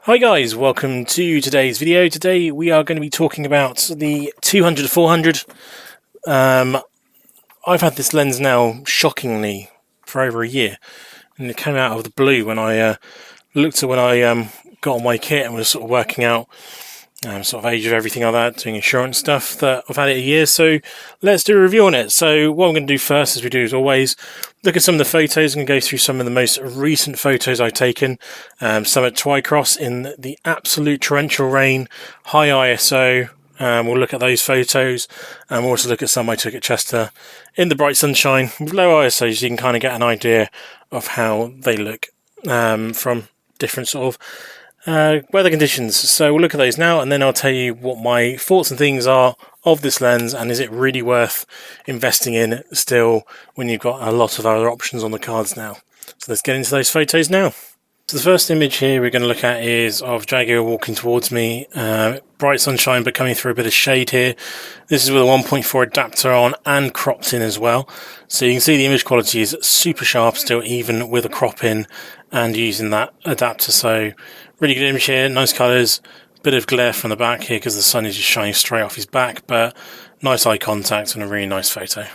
Hi guys, welcome to today's video. Today we are going to be talking about the 200-400. I've had this lens now, shockingly, for over a year, and it came out of the blue when I looked at when I got on my kit and was sort of working out sort of age of everything like that, doing insurance stuff, that I've had it a year, so let's do a review on it. So what I'm going to do first, as we do as always, look at some of the photos and go through some of the most recent photos I've taken, some at Twycross in the absolute torrential rain, high ISO. We'll look at those photos, and we'll also look at some I took at Chester in the bright sunshine with low ISO, so you can kind of get an idea of how they look from different sort of weather conditions. So we'll look at those now, and then I'll tell you what my thoughts and things are of this lens, and is it really worth investing in still when you've got a lot of other options on the cards now. So let's get into those photos now. So the first image here we're going to look at is of Jaguar walking towards me, bright sunshine but coming through a bit of shade here. This is with a 1.4 adapter on and cropped in as well, so you can see the image quality is super sharp still, even with a crop in and using that adapter. So really good image here, nice colours, bit of glare from the back here because the sun is just shining straight off his back, but nice eye contact and a really nice photo.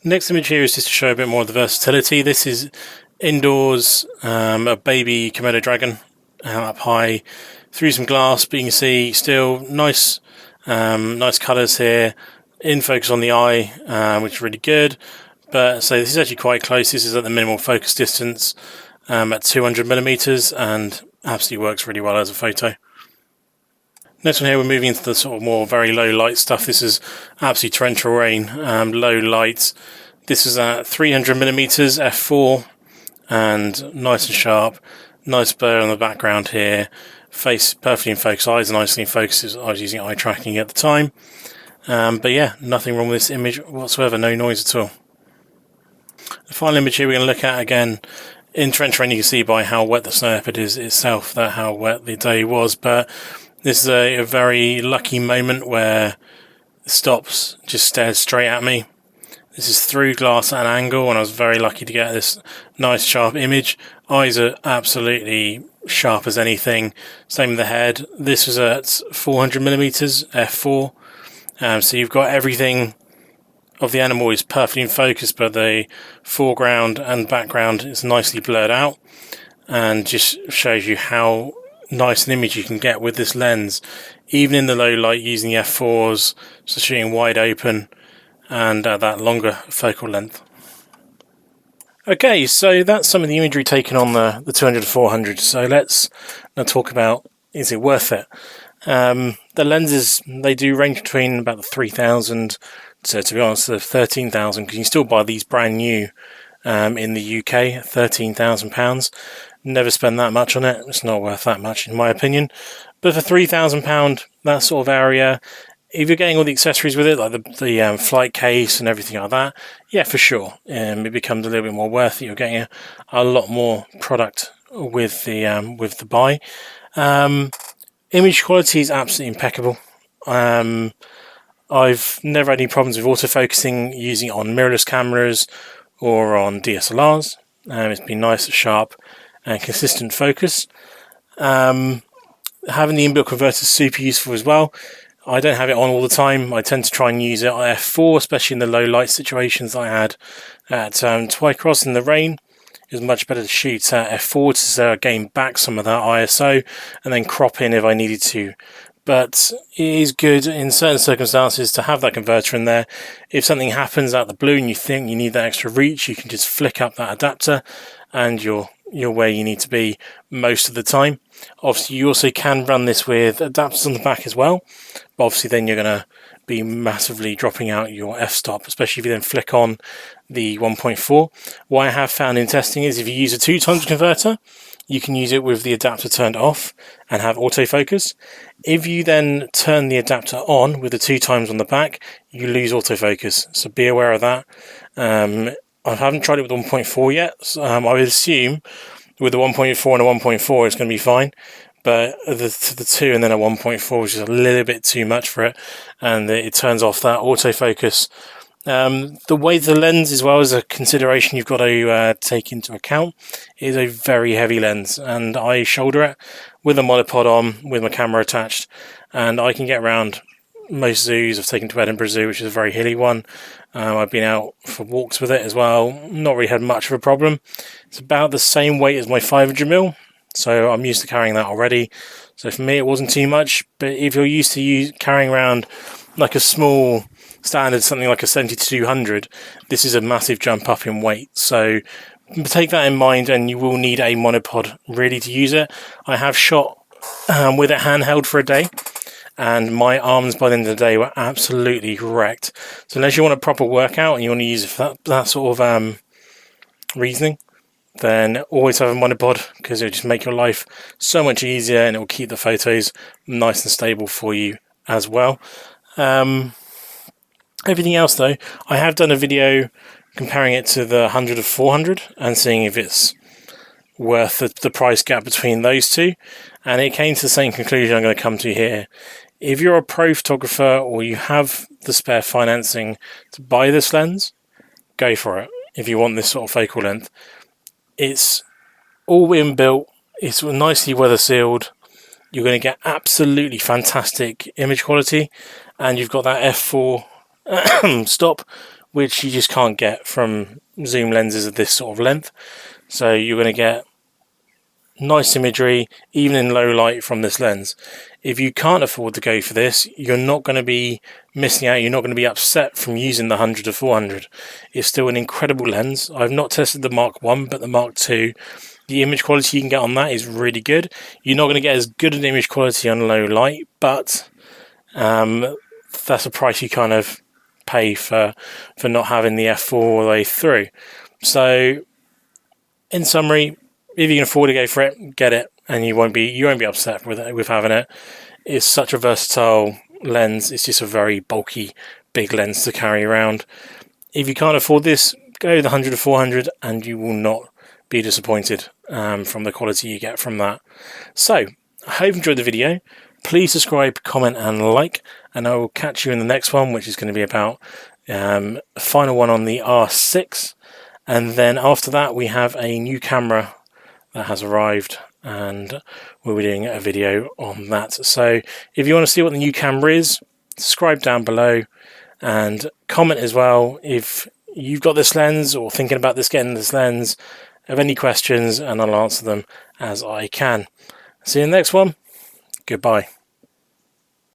Next image here is just to show a bit more of the versatility. This is indoors, a baby Komodo dragon up high through some glass, but you can see still nice colours here, in focus on the eye, which is really good. But so this is actually quite close. This is at the minimal focus distance at 200mm, and absolutely works really well as a photo. Next one here, we're moving into the sort of more very low light stuff. This is absolutely torrential rain, low light. This is at 300mm f4, and nice and sharp, nice blur on the background here, face perfectly in focus, eyes nicely in focus. I was using eye tracking at the time, but yeah, nothing wrong with this image whatsoever, no noise at all. The final image here we're going to look at, again in torrential rain, you can see by how wet the snow leopard is itself that how wet the day was, but this is a very lucky moment where it stops, just stares straight at me. This is through glass at an angle, and I was very lucky to get this nice sharp image. Eyes are absolutely sharp as anything. Same with the head. This was at 400mm f4. So you've got everything of the animal is perfectly in focus, but the foreground and background is nicely blurred out, and just shows you how nice an image you can get with this lens, even in the low light using the f4s, so shooting wide open and at that longer focal length. Okay, so that's some of the imagery taken on the 200-400. So let's now talk about, is it worth it? The lenses, they do range between about the 3,000 to be honest, the 13,000, because you can still buy these brand new in the UK at £13,000. Never spend that much on it. It's not worth that much in my opinion. But for £3,000, that sort of area, if you're getting all the accessories with it, like the flight case and everything like that, yeah, for sure, it becomes a little bit more worth it. You're getting a lot more product with the buy. Image quality is absolutely impeccable. I've never had any problems with autofocusing using it on mirrorless cameras or on DSLRs. It's been nice, sharp, and consistent focus. Having the inbuilt converter is super useful as well. I don't have it on all the time. I tend to try and use it on f4, especially in the low light situations I had at Twycross in the rain. It was much better to shoot at f4 to gain back some of that ISO and then crop in if I needed to. But it is good in certain circumstances to have that converter in there. If something happens out the blue and you think you need that extra reach, you can just flick up that adapter and you're where you need to be most of the time. Obviously you also can run this with adapters on the back as well, but obviously then you're going to be massively dropping out your f-stop, especially if you then flick on the 1.4. What I have found in testing is if you use a 2x converter, you can use it with the adapter turned off and have autofocus. If you then turn the adapter on with the 2x on the back, you lose autofocus, so be aware of that. I haven't tried it with 1.4 yet. So, I would assume with the 1.4 and a 1.4 it's going to be fine, but the 2 and then a 1.4 is just a little bit too much for it, and it turns off that autofocus The way the lens as well is a consideration you've got to take into account. It is a very heavy lens, and I shoulder it with a monopod on, with my camera attached, and I can get around most zoos. I've taken to Edinburgh Zoo, which is a very hilly one. I've been out for walks with it as well. Not really had much of a problem. It's about the same weight as my 500mm, so I'm used to carrying that already. So for me, it wasn't too much. But if you're used to carrying around like a small standard, something like a 70-200, this is a massive jump up in weight. So take that in mind, and you will need a monopod really to use it. I have shot with it handheld for a day, and my arms by the end of the day were absolutely wrecked. So unless you want a proper workout and you want to use it for that sort of reasoning, then always have a monopod, because it'll just make your life so much easier, and it will keep the photos nice and stable for you as well. Everything else though, I have done a video comparing it to the 100-400 and seeing if it's worth the price gap between those two, and it came to the same conclusion I'm going to come to here. If you're a pro photographer or you have the spare financing to buy this lens, go for it. If you want this sort of focal length, it's all inbuilt, it's nicely weather sealed, you're going to get absolutely fantastic image quality, and you've got that f4 stop, which you just can't get from zoom lenses of this sort of length. So you're going to get nice imagery even in low light from this lens. If you can't afford to go for this, you're not going to be missing out. You're not going to be upset from using the 100-400. It's still an incredible lens. I've not tested the Mark 1, but the Mark 2, the image quality you can get on that is really good. You're not going to get as good an image quality on low light, but that's a price you kind of pay for not having the f4 all the way through. So in summary, if you can afford to go for it, get it, and you won't be upset with having it. It's such a versatile lens. It's just a very bulky, big lens to carry around. If you can't afford this, go the 100-400, and you will not be disappointed from the quality you get from that. So I hope you enjoyed the video. Please subscribe, comment and like, and I will catch you in the next one, which is going to be about a final one on the R6. And then after that, we have a new camera that has arrived, and we'll be doing a video on that. So if you want to see what the new camera is, subscribe down below and comment as well if you've got this lens or thinking about getting this lens, have any questions, and I'll answer them as I can. See you in the next one. Goodbye.